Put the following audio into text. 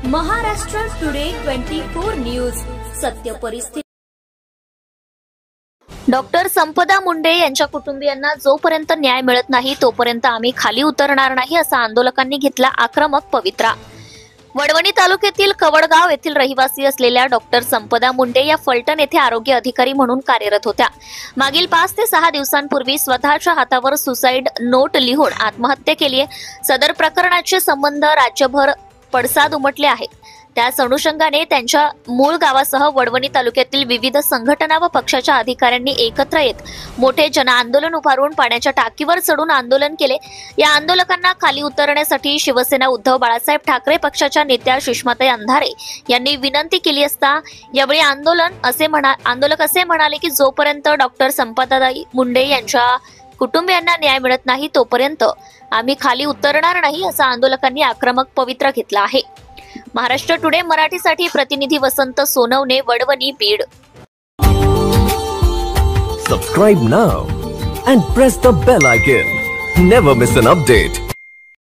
Maharashtra today 24 news सत्य परिस्थिती। Doctor संपदा मुंडे यांच्या कुटुंबियांना जोपर्यंत न्याय मिळत नाही तोपर्यंत आम्ही खाली उतरणार नाही असा आंदोलकांनी घेतला आक्रमक पवित्रा। वडवणी तालुक्यातील कवडगाव येथील रहिवासी असलेल्या डॉक्टर संपदा मुंडे या फलटण येथे आरोग्य अधिकारी म्हणून कार्यरत होत्या। मागील 5 ते 6 दिवसांपूर्वी स्वतःच्या हातावर सुसाईड नोट लिहून आत्महत्या केली आहे। सदर प्रकरणाचे संबंध राज्यभर पडसाद उमटले आहेत। त्याच अनुषंगाने त्यांच्या मूळ गावासह वडवणी तालुक्यातील विविध संघटना व पक्षाच्या अधिकाऱ्यांनी एकत्र येत मोठे जनआंदोलन उभारून पाण्याच्या टाकीवर चढून आंदोलन केले। या आंदोलकांना खाली उतरण्यासाठी शिवसेना उद्धव बाळासाहेब ठाकरे पक्षाच्या नेत्या सुषमाताई अंधारे यांनी विनंती केली असता यावेळी आंदोलक असे म्हणाले की जोपर्यंत डॉक्टर संपदाताई मुंडे यांच्या कुटुंबियांना न्याय मिळत नाही तोपर्यंत आम्ही खाली उतरणार नाही असा आंदोलकांनी आक्रमक पवित्रा घेतला आहे। महाराष्ट्र टुडे मराठीसाठी प्रतिनिधी वसंत Sonawane, Wadwani, Beed. Subscribe now and press the bell icon. Never miss an update.